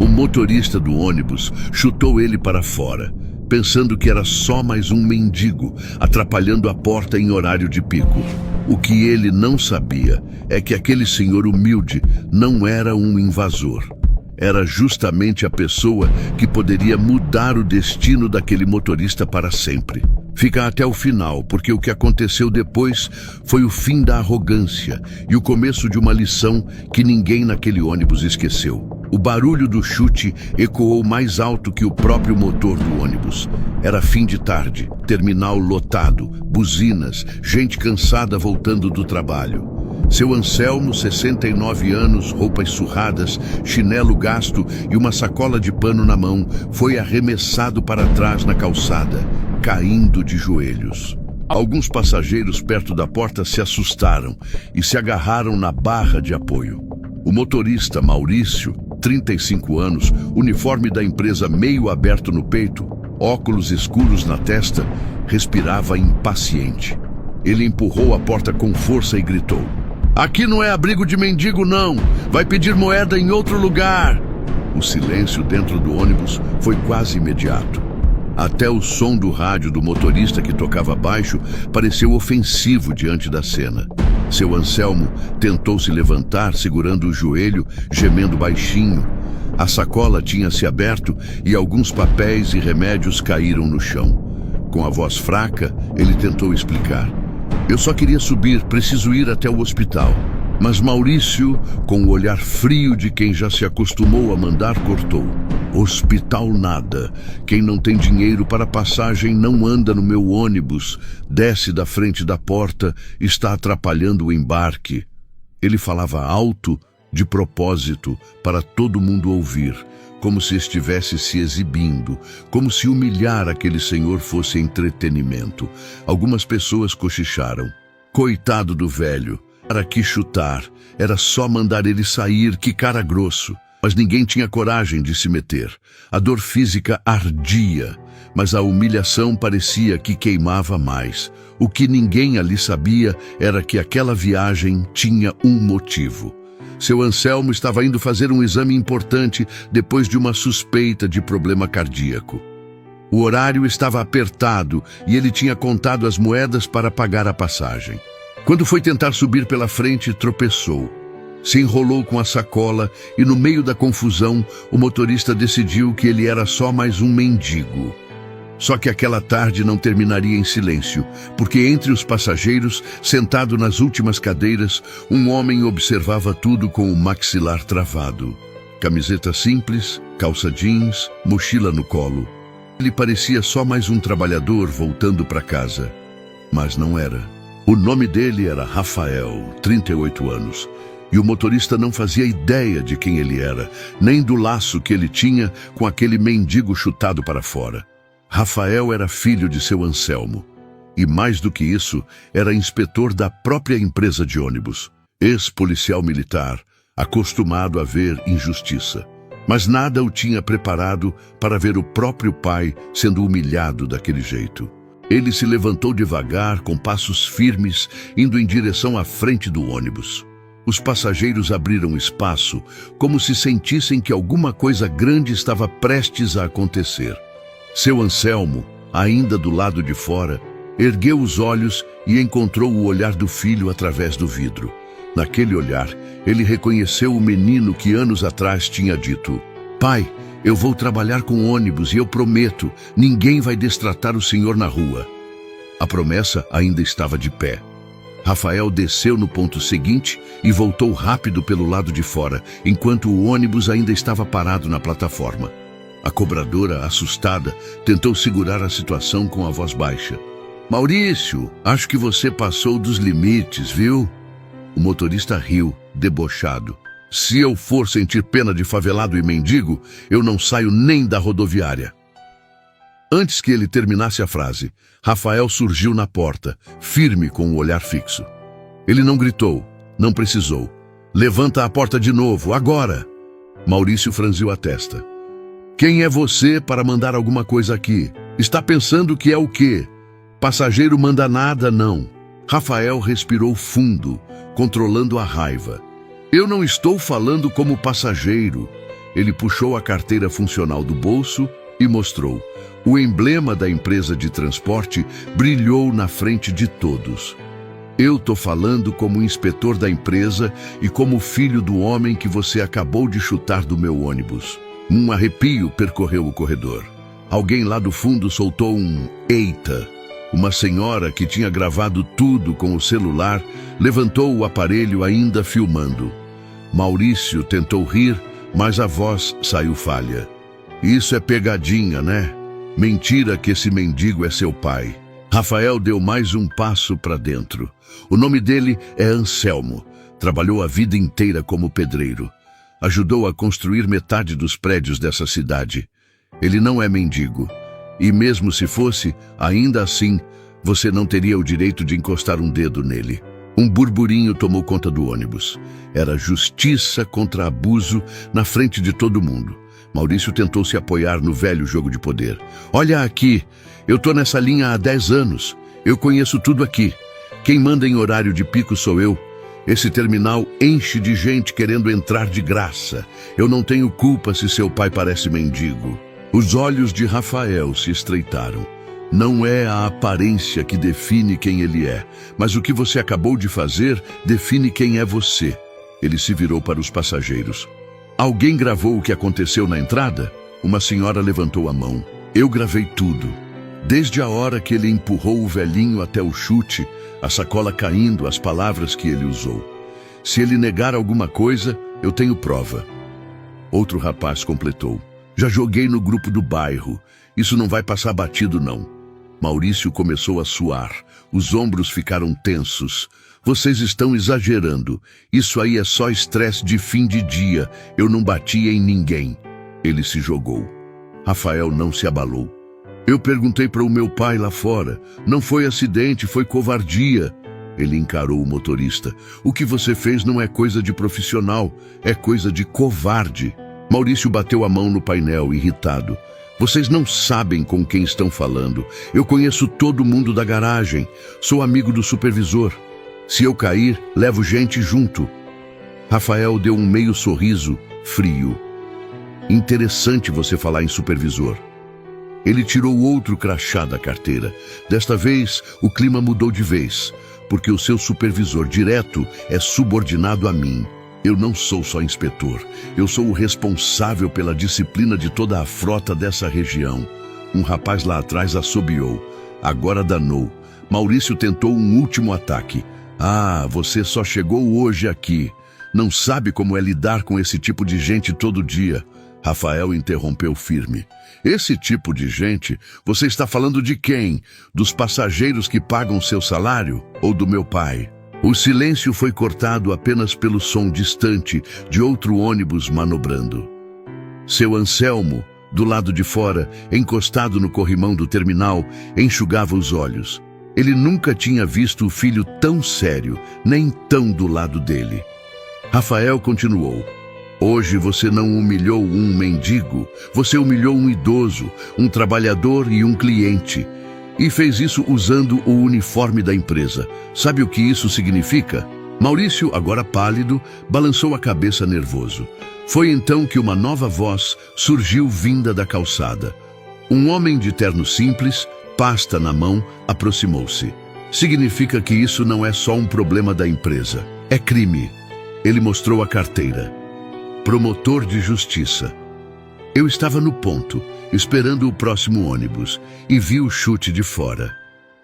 O motorista do ônibus chutou ele para fora, pensando que era só mais um mendigo atrapalhando a porta em horário de pico. O que ele não sabia é que aquele senhor humilde não era um invasor. Era justamente a pessoa que poderia mudar o destino daquele motorista para sempre. Fica até o final, porque o que aconteceu depois foi o fim da arrogância e o começo de uma lição que ninguém naquele ônibus esqueceu. O barulho do chute ecoou mais alto que o próprio motor do ônibus. Era fim de tarde, terminal lotado, buzinas, gente cansada voltando do trabalho. Seu Anselmo, 69 anos, roupas surradas, chinelo gasto e uma sacola de pano na mão, foi arremessado para trás na calçada, caindo de joelhos. Alguns passageiros perto da porta se assustaram e se agarraram na barra de apoio. O motorista, Maurício, 35 anos, uniforme da empresa meio aberto no peito, óculos escuros na testa, respirava impaciente. Ele empurrou a porta com força e gritou: "Aqui não é abrigo de mendigo, não! Vai pedir moeda em outro lugar!" O silêncio dentro do ônibus foi quase imediato. Até o som do rádio do motorista, que tocava baixo, pareceu ofensivo diante da cena. Seu Anselmo tentou se levantar, segurando o joelho, gemendo baixinho. A sacola tinha se aberto e alguns papéis e remédios caíram no chão. Com a voz fraca, ele tentou explicar: "Eu só queria subir, preciso ir até o hospital." Mas Maurício, com o olhar frio de quem já se acostumou a mandar, cortou: "Hospital nada. Quem não tem dinheiro para passagem não anda no meu ônibus. Desce da frente da porta, está atrapalhando o embarque." Ele falava alto, de propósito, para todo mundo ouvir, como se estivesse se exibindo, como se humilhar aquele senhor fosse entretenimento. Algumas pessoas cochicharam: "Coitado do velho. Para que chutar? Era só mandar ele sair, que cara grosso." Mas ninguém tinha coragem de se meter. A dor física ardia, mas a humilhação parecia que queimava mais. O que ninguém ali sabia era que aquela viagem tinha um motivo. Seu Anselmo estava indo fazer um exame importante depois de uma suspeita de problema cardíaco. O horário estava apertado e ele tinha contado as moedas para pagar a passagem. Quando foi tentar subir pela frente, tropeçou. Se enrolou com a sacola e, no meio da confusão, o motorista decidiu que ele era só mais um mendigo. Só que aquela tarde não terminaria em silêncio, porque entre os passageiros, sentado nas últimas cadeiras, um homem observava tudo com o maxilar travado. Camiseta simples, calça jeans, mochila no colo. Ele parecia só mais um trabalhador voltando para casa. Mas não era. O nome dele era Rafael, 38 anos. E o motorista não fazia ideia de quem ele era, nem do laço que ele tinha com aquele mendigo chutado para fora. Rafael era filho de seu Anselmo. E mais do que isso, era inspetor da própria empresa de ônibus. Ex-policial militar, acostumado a ver injustiça. Mas nada o tinha preparado para ver o próprio pai sendo humilhado daquele jeito. Ele se levantou devagar, com passos firmes, indo em direção à frente do ônibus. Os passageiros abriram espaço, como se sentissem que alguma coisa grande estava prestes a acontecer. Seu Anselmo, ainda do lado de fora, ergueu os olhos e encontrou o olhar do filho através do vidro. Naquele olhar, ele reconheceu o menino que anos atrás tinha dito: "Pai, eu vou trabalhar com ônibus e eu prometo, ninguém vai destratar o senhor na rua." A promessa ainda estava de pé. Rafael desceu no ponto seguinte e voltou rápido pelo lado de fora, enquanto o ônibus ainda estava parado na plataforma. A cobradora, assustada, tentou segurar a situação com a voz baixa: "Maurício, acho que você passou dos limites, viu?" O motorista riu, debochado: "Se eu for sentir pena de favelado e mendigo, eu não saio nem da rodoviária." Antes que ele terminasse a frase, Rafael surgiu na porta, firme com o olhar fixo. Ele não gritou, não precisou. "Levanta a porta de novo, agora!" Maurício franziu a testa. "Quem é você para mandar alguma coisa aqui? Está pensando que é o quê? Passageiro manda nada, não." Rafael respirou fundo, controlando a raiva. "Eu não estou falando como passageiro. Ele puxou a carteira funcional do bolso e mostrou. O emblema da empresa de transporte brilhou na frente de todos. Eu tô falando como inspetor da empresa e como filho do homem que você acabou de chutar do meu ônibus. Um arrepio percorreu o corredor. Alguém lá do fundo soltou um "Eita!". Uma senhora que tinha gravado tudo com o celular levantou o aparelho ainda filmando. Maurício tentou rir, mas a voz saiu falha. Isso é pegadinha, né? Mentira que esse mendigo é seu pai. Rafael deu mais um passo para dentro. O nome dele é Anselmo. Trabalhou a vida inteira como pedreiro. Ajudou a construir metade dos prédios dessa cidade. Ele não é mendigo. E mesmo se fosse, ainda assim, você não teria o direito de encostar um dedo nele. Um burburinho tomou conta do ônibus. Era justiça contra abuso na frente de todo mundo. Maurício tentou se apoiar no velho jogo de poder. Olha aqui, eu tô nessa linha há 10 anos. Eu conheço tudo aqui. Quem manda em horário de pico sou eu. Esse terminal enche de gente querendo entrar de graça. Eu não tenho culpa se seu pai parece mendigo. Os olhos de Rafael se estreitaram. Não é a aparência que define quem ele é, mas o que você acabou de fazer define quem é você. Ele se virou para os passageiros. Alguém gravou o que aconteceu na entrada? Uma senhora levantou a mão. Eu gravei tudo. Desde a hora que ele empurrou o velhinho até o chute, a sacola caindo, as palavras que ele usou. Se ele negar alguma coisa, eu tenho prova. Outro rapaz completou. Já joguei no grupo do bairro. Isso não vai passar batido, não. Maurício começou a suar. Os ombros ficaram tensos. Vocês estão exagerando. Isso aí é só estresse de fim de dia. Eu não bati em ninguém. Ele se jogou. Rafael não se abalou. Eu perguntei para o meu pai lá fora. Não foi acidente, foi covardia. Ele encarou o motorista. O que você fez não é coisa de profissional, é coisa de covarde. Maurício bateu a mão no painel, irritado. Vocês não sabem com quem estão falando. Eu conheço todo mundo da garagem. Sou amigo do supervisor. Se eu cair, levo gente junto. Rafael deu um meio sorriso, frio. Interessante você falar em supervisor. Ele tirou outro crachá da carteira. Desta vez, o clima mudou de vez, porque o seu supervisor direto é subordinado a mim. Eu não sou só inspetor. Eu sou o responsável pela disciplina de toda a frota dessa região. Um rapaz lá atrás assobiou. Agora danou. Maurício tentou um último ataque. Ah, você só chegou hoje aqui. Não sabe como é lidar com esse tipo de gente todo dia. Rafael interrompeu firme. Esse tipo de gente, você está falando de quem? Dos passageiros que pagam seu salário? Ou do meu pai? O silêncio foi cortado apenas pelo som distante de outro ônibus manobrando. Seu Anselmo, do lado de fora, encostado no corrimão do terminal, enxugava os olhos. Ele nunca tinha visto o filho tão sério, nem tão do lado dele. Rafael continuou. Hoje você não humilhou um mendigo, você humilhou um idoso, um trabalhador e um cliente. E fez isso usando o uniforme da empresa. Sabe o que isso significa? Maurício, agora pálido, balançou a cabeça nervoso. Foi então que uma nova voz surgiu vinda da calçada. Um homem de terno simples, pasta na mão, aproximou-se. Significa que isso não é só um problema da empresa. É crime. Ele mostrou a carteira. Promotor de justiça. Eu estava no ponto, esperando o próximo ônibus, e vi o chute de fora.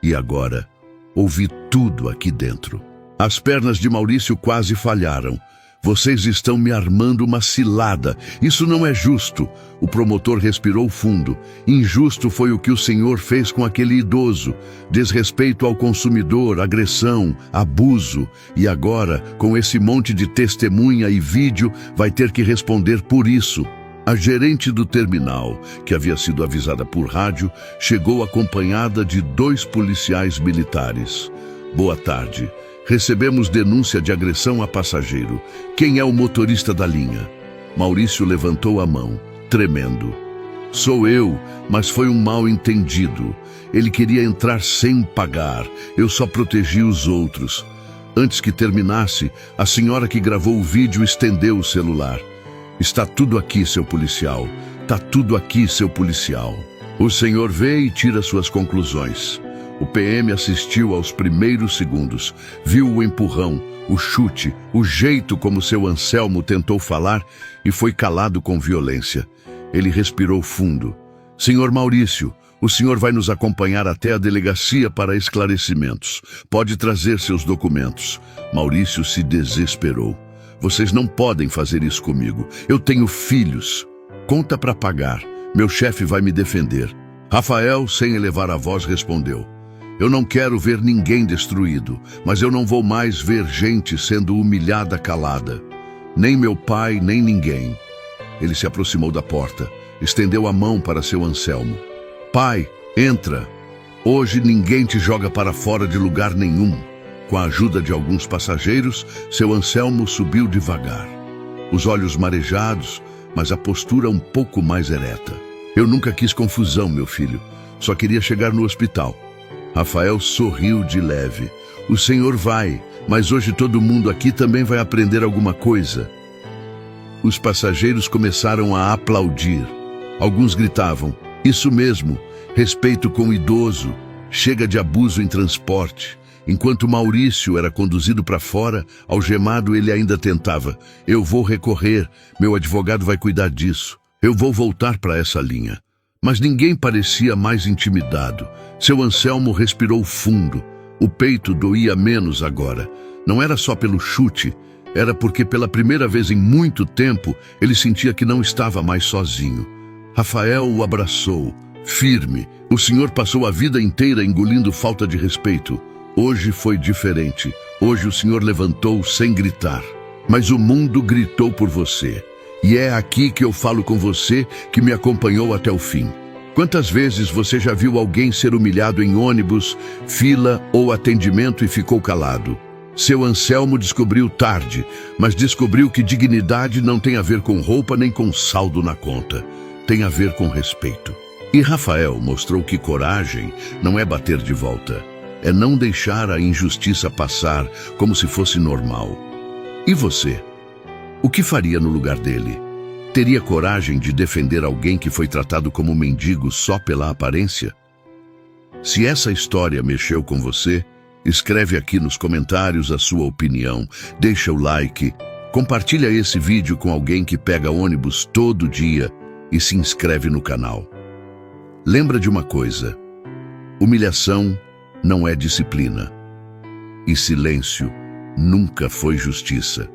E agora, ouvi tudo aqui dentro. As pernas de Maurício quase falharam. Vocês estão me armando uma cilada. Isso não é justo. O promotor respirou fundo. Injusto foi o que o senhor fez com aquele idoso. Desrespeito ao consumidor, agressão, abuso. E agora, com esse monte de testemunha e vídeo, vai ter que responder por isso. A gerente do terminal, que havia sido avisada por rádio, chegou acompanhada de 2 policiais militares. Boa tarde. Recebemos denúncia de agressão a passageiro. Quem é o motorista da linha? Maurício levantou a mão, tremendo. Sou eu, mas foi um mal-entendido. Ele queria entrar sem pagar. Eu só protegi os outros. Antes que terminasse, a senhora que gravou o vídeo estendeu o celular. Está tudo aqui, seu policial. Tá tudo aqui, seu policial. O senhor vê e tira suas conclusões. O PM assistiu aos primeiros segundos, viu o empurrão, o chute, o jeito como seu Anselmo tentou falar e foi calado com violência. Ele respirou fundo. Senhor Maurício, o senhor vai nos acompanhar até a delegacia para esclarecimentos. Pode trazer seus documentos. Maurício se desesperou. Vocês não podem fazer isso comigo. Eu tenho filhos. Conta para pagar. Meu chefe vai me defender. Rafael, sem elevar a voz, respondeu. Eu não quero ver ninguém destruído, mas eu não vou mais ver gente sendo humilhada calada. Nem meu pai, nem ninguém. Ele se aproximou da porta, estendeu a mão para seu Anselmo. Pai, entra. Hoje ninguém te joga para fora de lugar nenhum. Com a ajuda de alguns passageiros, seu Anselmo subiu devagar. Os olhos marejados, mas a postura um pouco mais ereta. Eu nunca quis confusão, meu filho. Só queria chegar no hospital. Rafael sorriu de leve. O senhor vai, mas hoje todo mundo aqui também vai aprender alguma coisa. Os passageiros começaram a aplaudir. Alguns gritavam, isso mesmo, respeito com o idoso, chega de abuso em transporte. Enquanto Maurício era conduzido para fora, algemado, ele ainda tentava. Eu vou recorrer, meu advogado vai cuidar disso. Eu vou voltar para essa linha. Mas ninguém parecia mais intimidado. Seu Anselmo respirou fundo. O peito doía menos agora. Não era só pelo chute, era porque pela primeira vez em muito tempo ele sentia que não estava mais sozinho. Rafael o abraçou, firme. O senhor passou a vida inteira engolindo falta de respeito. Hoje foi diferente. Hoje o senhor levantou sem gritar. Mas o mundo gritou por você. E é aqui que eu falo com você que me acompanhou até o fim. Quantas vezes você já viu alguém ser humilhado em ônibus, fila ou atendimento e ficou calado? Seu Anselmo descobriu tarde, mas descobriu que dignidade não tem a ver com roupa nem com saldo na conta. Tem a ver com respeito. E Rafael mostrou que coragem não é bater de volta. É não deixar a injustiça passar como se fosse normal. E você? O que faria no lugar dele? Teria coragem de defender alguém que foi tratado como mendigo só pela aparência? Se essa história mexeu com você, escreve aqui nos comentários a sua opinião, deixa o like, compartilha esse vídeo com alguém que pega ônibus todo dia e se inscreve no canal. Lembra de uma coisa, humilhação não é disciplina e silêncio nunca foi justiça.